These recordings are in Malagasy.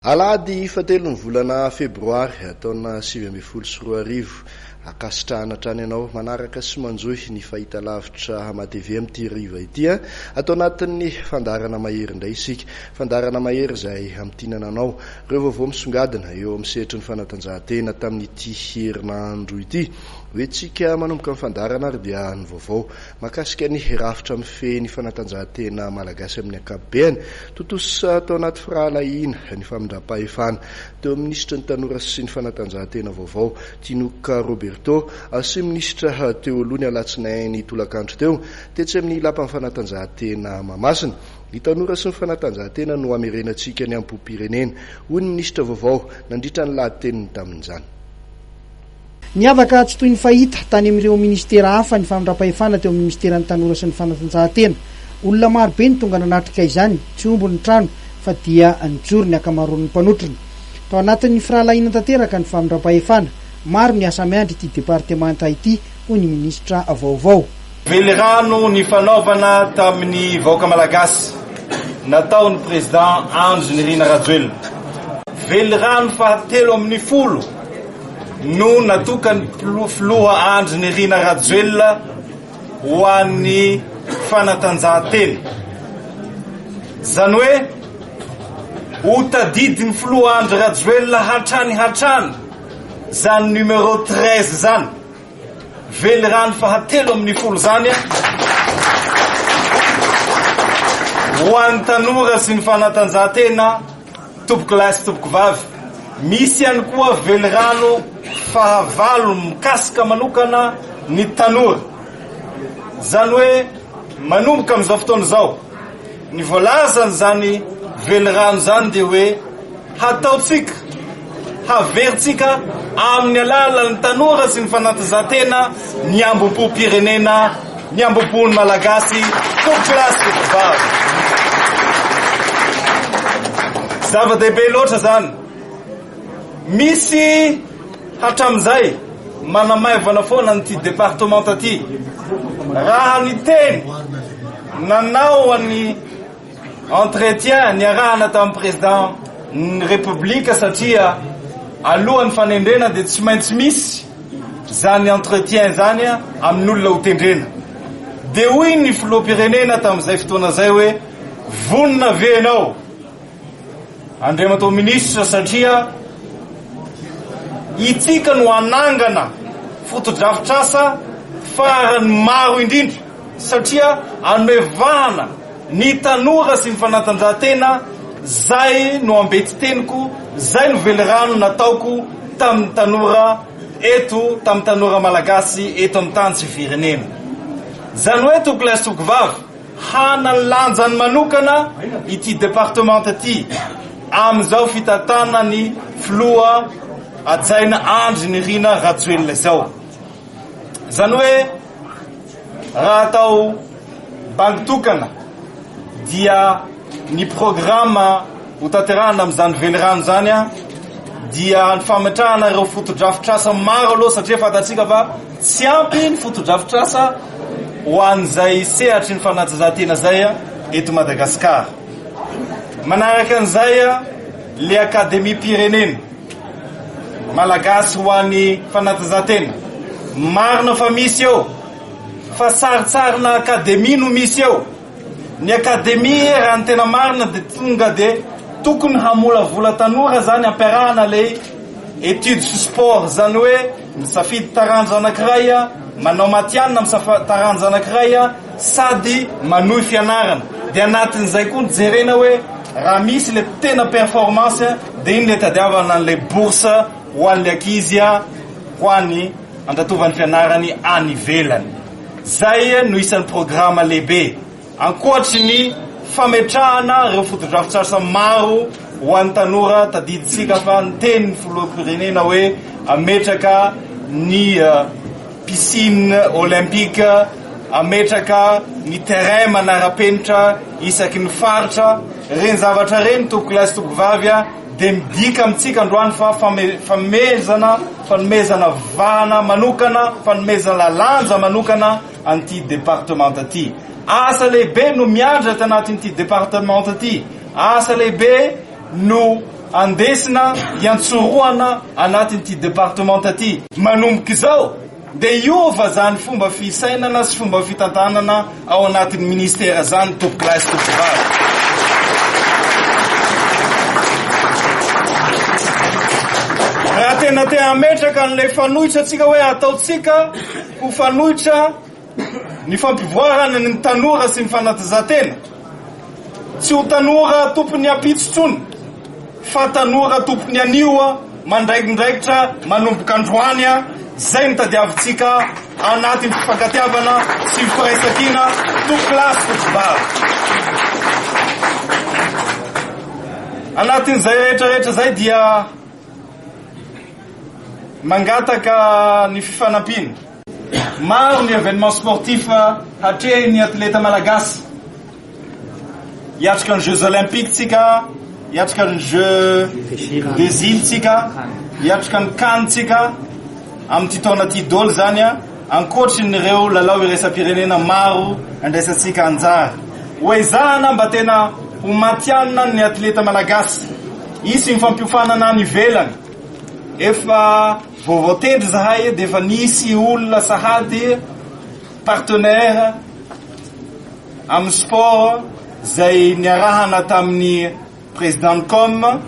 Alady fatelon'ny volana febroary taona 2024 akasitrahana hatrany ianao manaraka sy manjohy ny fahita lavitra matevy amin'ity riva ity atao anatin'ny fandarana mahery indray isika fandarana mahery izay amtinananao reo vaovao misongadina eo amin'ny sehatry ny fanatanjahantena tamin'ity herinandro ity hoetsika manomboka amin'ny fandarana ary dia ny vaovao makasika ny rafitra mifehy ny fanatanjahantena malagasy amin'ny ankapobeny totosa atao anaty firahalahiana ny famindram-pahefana teo minisitra ny tanora sy ny fanatanjahantena vaovao Tinoka Roberto sy minisitra teo aloha ny alatsinainy tolakandro teo tetsy amin'ny lapan'ny fanatanjahantena Mamasina ny tanora sy ny fanatanjahantena no amerenantsika ny ampom-pirenena hoy ny minisitra vaovao nandritra ny lahateniny tamin'izany. Niavaka tsy toy ny fahita tany amin'ireo ministera hafa ny famindram-pahefana teo amin'ny ministeran'ny tanora sy ny fanatanjahantena. Olona maro be ny tonga nanatrika izany, tsy ombo ny trano fa dia nijoro ny akamaroan'ny mpanotrona. Tao anatin'ny firahalahiana tanteraka ny famindram-pahefana, maro ny asa miandry ity departemanta ity hoy ny ministra vaovao. Velirano ny fanaovana tamin'ny vahoaka malagasy nataon'ny président Andry Nirina Rajoelina. Velirano fahatelo amin'ny folo no natokany filoha Andry Nirina Rajoelina ho an'ny fanatanjahantena. Zany hoe ho tadidiny filoha Andry Rajoelina hatrany zany numéro 13 zany velirano fahatelo amin'ny folo zany ho an'ny tanora sy ny fanatanjahantena tompoky lahy sy tompoky vavy. Misy ihany koa velirano fahavalo mikasika manokana ny tanora. Zany hoe manomboka amin'izao fotoana izao ny voalazany zany velirano zany dia hoe hataotsika haveritsika amin'ny alalan'ny tanora sy ny fanatanjahantena ny ambom-pirenena, ny ambom-pon'ny malagasy tompoky lahy sy tompoky vavy. Zava-dehibe loatra zany. Misy hatramin'izay manamaivana foana n'ity departemanta ty. Raha ny teny nanao ny entretien niarahana tamin'ny président ny république satria alohan'ny fanendrena dia tsy maintsy misy zany entretien zany amin'olona ho tendrena. Dia hoy ny filoham-pirenena tamin'izay fotoana zay hoe vonina ve ianao Andriamato ministra satria itsika no anangana fotodrafitrasa farany maro indrindra satria anovehana ny tanora sy ny fanatanjahantena. Zay no ambety teniko, zay no velirano nataoko tamin'ny tanora eto, tamin'ny tanora malagasy eto amin'ny tany sy firenena. Zany hoe tompoky lahy sy tompoky vavy hana lanjany manokana ity departemanta ity amin'izao fitatana ny filoha ajaina Andry Nirina Rajoelina zao. Zany hoe raha atao banky tokana dia ny programa ho tanterahana amin'izany velirano zany dia ny fametrahana ireo fotodrafitrasa maro aloha satria fatatsika fa tsy ampy ny fotodrafitrasa ho an'izay sehatry ny fanatanjahantena zay eto Madagasikara. Manaraka an'izay le akademia pirenena malagasy ho an'ny fanatanjahantena marina fa misy eo fa saritsarina akademia no misy eo. Ny akademia raha ny tena marina dia tonga dia tokony hamolavola tanora zany ampiarahana le étude sy sport. Zany hoe misafidy taranja anankiray manao matianina misafidy taranja anankiray sady manohy fianarana. Dia anatin'izay koa jerena hoe raha misy le tena performance dia iny le tadiavana le bourse ho an'le ankizy ho an'ny andratovany fianarany any ivelany. Zay no isan'ny programa lehibe ankoatry ny fametrahana ireo fotodrafitrasa maro ho an'ny tanora tadiditsika fa ny teny filoham-pirenena hoe ametraka ny piscine olympique, ametraka ny terrain manara-penitra isaky ny faritra. Reny zavatra reny tompoky lahy sy tompoky vavy dia midika amintsika androany fa fanomezana vahana manokana, fanomezana lanja manokana an'ity departemanta ty. Asa lehibe no miandry tanatin'ity departemanta ty. Asa lehibe no andesina iantsoroana anatin'ity departementa ty. Manomboka izao de iova zany fomba fisainana sy fomba fitantanana ao anatin'ny ministera zany tompoko lahy sy tompoko vavy. Raha tena te hametraka an'ilay fanohitra atsika hoe ataotsika ho fanohitra ny fampivoarana ny tanora sy ny fanatanjahantena, tsy ho tanora tompony apitsotsony fa tanora tompony anioa mandraikindraikitra manomboka androany a. Zay ny tadiavintsika anatin'ny fifankatiavana sy firaisakina tompoko lahy sy tompoko vavy. Anatin'izay rehetrarehetra zay dia mangataka ny fifanampiana. Maro ny événement sportif hatrehin'ny atleta malagasy. Hiatrika ny Jeux olympiques tsika, hiatrika ny Jeux des îles tsika, hiatrika ny CAN tsika amin'ity taona ty dôly zany a, ankoatrin'ireo lalao iraisam-pirenena maro andraisantsika anjara. Hoezahana mba tena ho matianina ny atleta malagasy, isy mifampihofanana any ivelany. Efa vovoatendry zahay de efa nisy olona sahady partenaire amin'ny sport zay niarahana tamin'ny président com,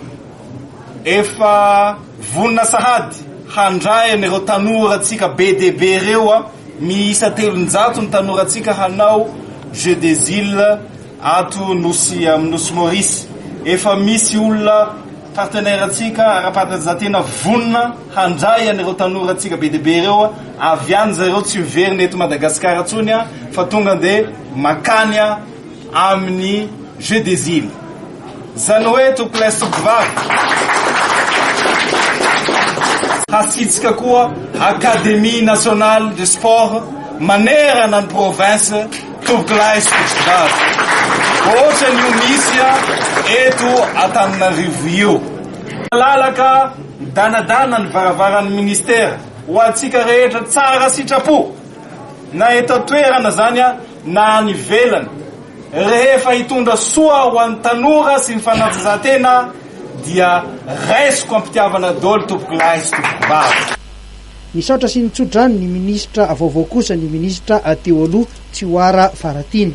efa vonina sahady handray an'ireo tanora tsika BDB reo a, miisa 300 ny tanora tsika hanao Jeux des îles ato nosy amin'ny Nosy Maurice. Efa misy olona partenaire atsika ara-panatanjahantena vonina handray an'ireo tanora atsika BDB reo avy any zareo tsy miverina eto Madagasikara atsony a, fa tonga de makany amin'ny Jeux des îles. Zany hoe tompoko lahy sy tompoko vavy, hasitsika koa Académie nationale de sport manerana ny province tompoko lahy sy tompoko vavy. Ohatra ny misy eto Antananarivo io. Lalaka danadana ny varavaran'ny ministera ho atsika rehetra tsara sitrapo, na eto toerana zany na any ivelany, rehefa hitondra soa ho an'ny tanora sy ny fanatanjahantena dia raisiko ampitiavana dôly tompoko lahy sy tompoko vavy. Nisaotra sy nitsodrany ny ministra avaovao kosa ny ministra teo aloha Tsihoara Faratiny.